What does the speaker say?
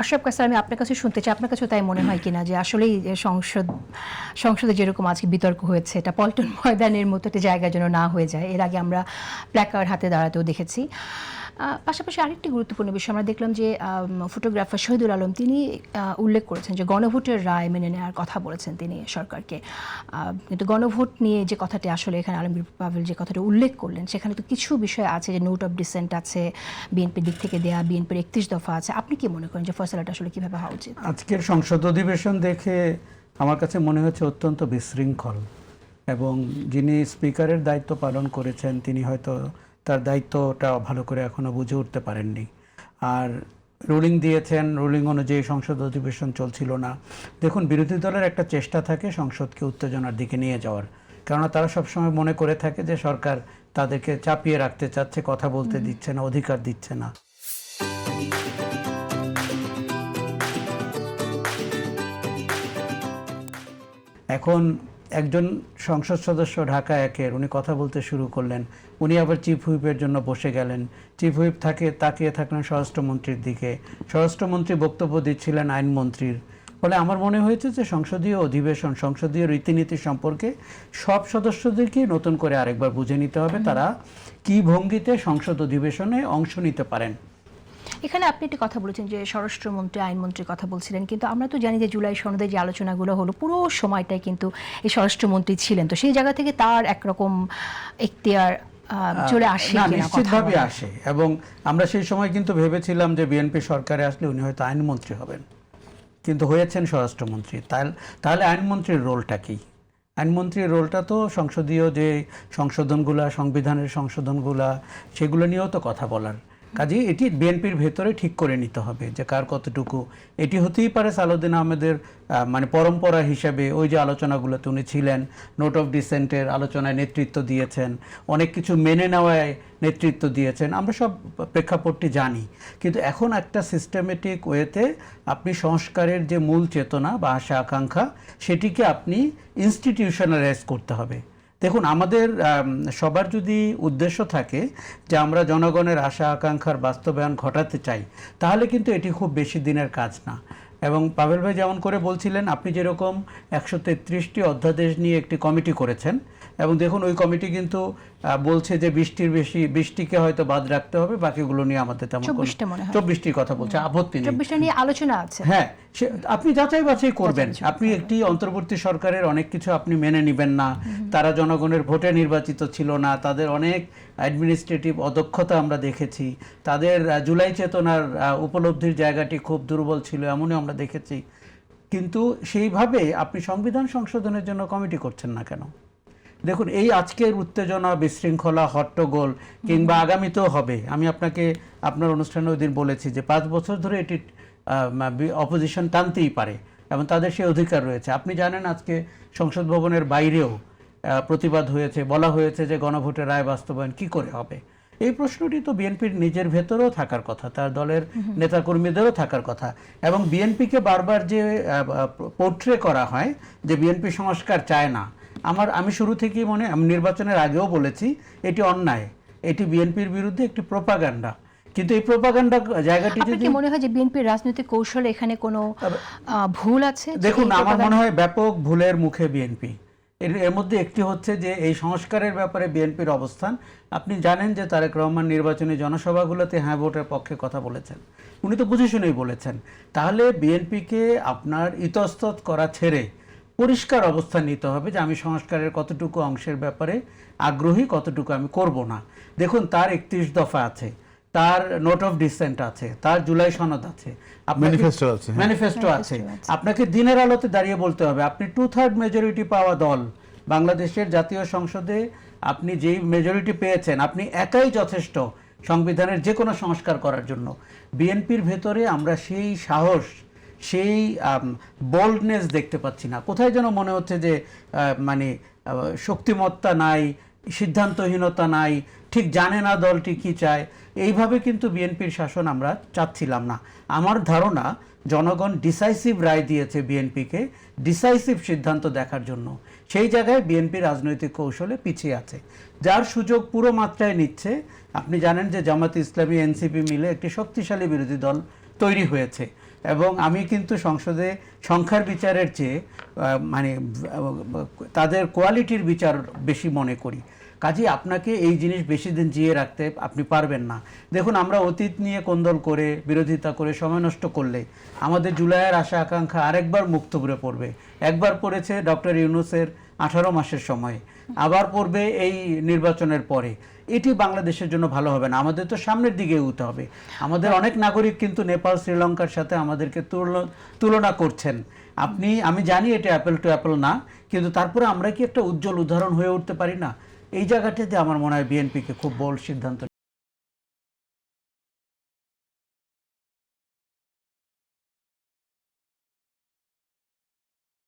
আশরাফ কাসা, আমি আপনার কাছে শুনতে চাই, আপনার কাছেও তাই মনে হয় কিনা যে আসলেই সংসদে যেরকম আজকে বিতর্ক হয়েছে এটা পল্টন ময়দানের মতো একটা জায়গা যেন না হয়ে যায়। এর আগে আমরা প্ল্যাকার্ড হাতে দাঁড়াতেও দেখেছি। পাশাপাশি আরেকটি গুরুত্বপূর্ণ বিষয় আমরা দেখলাম যে ফটোগ্রাফার শহীদুল আলম তিনি উল্লেখ করেছেন যে গণভোটের রায় মেনে নেওয়ার কথা বলেছেন তিনি সরকারকে। কিন্তু গণভোট নিয়ে যে কথাটি আসলে এখানে আলমগীর পাভেল যে কথাটা উল্লেখ করলেন সেখানে তো কিছু বিষয় আছে, যে নোট অফ ডিসেন্ট আছে বিএনপির দিক থেকে দেয়া, বিএনপির 31 দফা আছে। আপনি কি মনে করেন যে ফয়সালাটা আসলে কিভাবে হওয়া উচিত? আজকের সংসদ অধিবেশন দেখে আমার কাছে মনে হচ্ছে অত্যন্ত বিশৃঙ্খল, এবং যিনি স্পিকারের দায়িত্ব পালন করেছেন তিনি হয়তো তার দায়িত্বটা ভালো করে এখনো বুঝে উঠতে পারেননি। আর রুলিং দিয়েছেন, রুলিং অনুযায়ী সংসদ অধিবেশন চলছিল না। দেখুন, বিরোধী দলের একটা চেষ্টা থাকে সংসদকে উত্তেজনার দিকে নিয়ে যাওয়ার, কেননা তারা সবসময় মনে করে থাকে যে সরকার তাদেরকে চাপিয়ে রাখতে চাচ্ছে, কথা বলতে দিচ্ছে না, অধিকার দিচ্ছে না। এখন একজন সংসদ সদস্য ঢাকা একের উনি কথা বলতে শুরু করলেন, উনি আবার চিফ হুইপের জন্য বসে গেলেন। চিফ হুইপ তাকিয়ে থাকলেন স্বরাষ্ট্রমন্ত্রীর দিকে, স্বরাষ্ট্রমন্ত্রী বক্তব্য দিচ্ছিলেন আইনমন্ত্রীর। ফলে আমার মনে হয়েছে যে সংসদীয় অধিবেশন, সংসদীয় রীতিনীতি সম্পর্কে সব সদস্যদেরকে নতুন করে আরেকবার বুঝে নিতে হবে তারা কী ভঙ্গিতে সংসদ অধিবেশনে অংশ নিতে পারেন। এখানে আপনি একটি কথা বলেছেন যে স্বরাষ্ট্রমন্ত্রী আইনমন্ত্রীর কথা বলছিলেন, কিন্তু আমরা তো জানি যে জুলাই সনদে যে আলোচনাগুলো হলো পুরো সময়টাই কিন্তু এই স্বরাষ্ট্রমন্ত্রী ছিলেন, তো সেই জায়গা থেকে তার একরকম এখতিয়ার চলে আসে কিনা? নিশ্চিতভাবে আসে, এবং আমরা সেই সময় কিন্তু ভেবেছিলাম যে বিএনপি সরকারে আসলে উনি হয়তো আইনমন্ত্রী হবেন, কিন্তু হয়েছেন স্বরাষ্ট্রমন্ত্রী। তাহলে আইনমন্ত্রীর রোলটা কি? আইনমন্ত্রীর রোলটা তো সংসদীয় যে সংশোধনগুলা, সংবিধানের সংশোধনগুলা, সেগুলো নিয়েও তো কথা বলার। কাজে এটি বিএনপির ভেতরে ঠিক করে নিতে হবে যে কার কতটুকু। এটি হতেই পারে সালাউদ্দিন আহমেদের মানে পরম্পরা হিসেবে ওই যে আলোচনাগুলোতে উনি ছিলেন, নোট অফ ডিসেন্টের আলোচনায় নেতৃত্ব দিয়েছেন, অনেক কিছু মেনে নেওয়ায় নেতৃত্ব দিয়েছেন, আমরা সব প্রেক্ষাপটটি জানি। কিন্তু এখন একটা সিস্টেমেটিক ওয়েতে আপনি সংস্কারের যে মূল চেতনা বা আশা আকাঙ্ক্ষা সেটিকে আপনি ইনস্টিটিউশনালাইজ করতে হবে। দেখুন, আমাদের সবার যদি উদ্দেশ্য থাকে যে আমরা জনগণের আশা আকাঙ্ক্ষার বাস্তবায়ন ঘটাতে চাই, তাহলে কিন্তু এটি খুব বেশি দিনের কাজ না। এবং পাভেল ভাই যেমন করে বলছিলেন, আপনি যেরকম 133টি অধ্যাদেশ নিয়ে একটি কমিটি করেছেন, এবং দেখুন ওই কমিটি কিন্তু বলছে যে 20টিকে হয়তো বাদ রাখতে হবে, বাকিগুলো নিয়ে আমাদের তেমন 24টির কথা বলছে, আপত্তি নেই, 24টা নিয়ে আলোচনা আছে। হ্যাঁ, আপনি যাচাই বাছাই করবেন। আপনি একটি অন্তর্বর্তী সরকারের অনেক কিছু আপনি মেনে নেবেন না, তারা জনগণের ভোটে নির্বাচিত ছিল না, তাদের অনেক অ্যাডমিনিস্ট্রেটিভ অদক্ষতা আমরা দেখেছি, তাদের জুলাই চেতনার উপলব্ধির জায়গাটি খুব দুর্বল ছিল এমনই আমরা দেখেছি। কিন্তু সেইভাবে আপনি সংবিধান সংশোধনের জন্য কমিটি করছেন না কেন? দেখুন, এই আজকের উত্তেজনা, বিশৃঙ্খলা, হট্টগোল কিংবা আগামীতেও হবে। আমি আপনাকে আপনার অনুষ্ঠানে ওই দিন বলেছি যে 5 বছর ধরে এটি অপোজিশন টানতেই পারে এবং তাদের সেই অধিকার রয়েছে। আপনি জানেন আজকে সংসদ ভবনের বাইরেও প্রতিবাদ হয়েছে, বলা হয়েছে যে গণভোটের রায় বাস্তবায়ন কি করে হবে। এই প্রশ্নটি তো বিএনপির নিজের ভেতরেও থাকার কথা, তার দলের নেতাকর্মীদেরও থাকার কথা। এবং বিএনপিকে বারবার যে পোর্ট্রে করা হয় যে বিএনপি সংস্কার চায় না, আমি শুরু থেকেই আমি নির্বাচনের আগেও বলেছি এটি অন্যায়, এটি বিএনপির বিরুদ্ধে একটি প্রোপাগান্ডা। কিন্তু এই প্রোপাগান্ডা জায়গাটি যদি মনে হয় যে বিএনপির রাজনৈতিক কৌশলে এখানে কোনো ভুল আছে, দেখুন আমার মনে হয় ব্যাপক ভুলের মুখে বিএনপি। এর মধ্যে একটি হচ্ছে যে এই সংস্কারের ব্যাপারে বিএনপির অবস্থান। আপনি জানেন যে তারেক রহমান নির্বাচনী জনসভাগুলোতে হ্যাঁ ভোটের পক্ষে কথা বলেছেন, উনি তো বুঝে শুনেই বলেছেন। তাহলে বিএনপিকে আপনার ইতস্তত করা ছেড়ে পরিষ্কার অবস্থান নিতে হবে যে আমি সংস্কারের কতটুকু অংশের ব্যাপারে আগ্রহী, কতটুকু আমি করব না। দেখুন, তার 31 দফা আছে, তার নোট অফ ডিসেন্ট আছে, তার জুলাই সনদ আছে, ম্যানিফেস্টো আছে। আপনাকে দিনের আলোতে দাঁড়িয়ে বলতে হবে আপনি 2/3 মেজরিটি পাওয়া দল, বাংলাদেশের জাতীয় সংসদে আপনি যেই মেজরিটি পেয়েছেন আপনি একাই যথেষ্ট সংবিধানের যে কোনো সংস্কার করার জন্য। বিএনপির ভেতরে আমরা সেই সাহস, সেই বোল্ডনেস দেখতে পাচ্ছি না। কোথায় যেন মনে হচ্ছে যে মানে শক্তিমত্তা নাই, সিদ্ধান্তহীনতা নাই, ঠিক জানে না দলটি কি চায়। এইভাবে কিন্তু বিএনপির শাসন আমরা চাচ্ছিলাম না। আমার ধারণা জনগণ ডিসাইসিভ রায় দিয়েছে বিএনপিকে ডিসাইসিভ সিদ্ধান্ত দেখার জন্য। সেই জায়গায় বিএনপি রাজনৈতিক কৌশলে পিছিয়ে আছে, যার সুযোগ পুরো মাত্রায় নিচ্ছে। আপনি জানেন যে জামাত ইসলামী, এনসিপি মিলে একটি শক্তিশালী বিরোধী দল তৈরি হয়েছে। এবং আমি কিন্তু সংসদে সংখ্যার বিচারের চেয়ে মানে তাদের কোয়ালিটির বিচার বেশি মনে করি। কাজেই আপনাকে এই জিনিস বেশি দিন জিয়ে রাখতে আপনি পারবেন না। দেখুন, আমরা অতীত নিয়ে কোন্দল করে বিরোধিতা করে সময় নষ্ট করলে আমাদের জুলাইয়ের আশা আকাঙ্ক্ষা আরেকবার মুখ থুবড়ে পড়বে। একবার পড়েছে ডক্টর ইউনূসের 18 মাসের সময়, আবার পড়বে এই নির্বাচনের পরে। এটি বাংলাদেশের জন্য ভালো হবে না। আমাদের তো সামনের দিকে এগোতে হবে। আমাদের অনেক নাগরিক কিন্তু নেপাল শ্রীলঙ্কার সাথে আমাদেরকে তুলনা করছেন। আমি জানি এটা অ্যাপেল টু অ্যাপেল না, কিন্তু তারপরে আমরা কি একটা উজ্জ্বল উদাহরণ হয়ে উঠতে পারি না? এই জায়গাটাতে আমার মনে হয় বিএনপিকে খুব বোল্ড সিদ্ধান্ত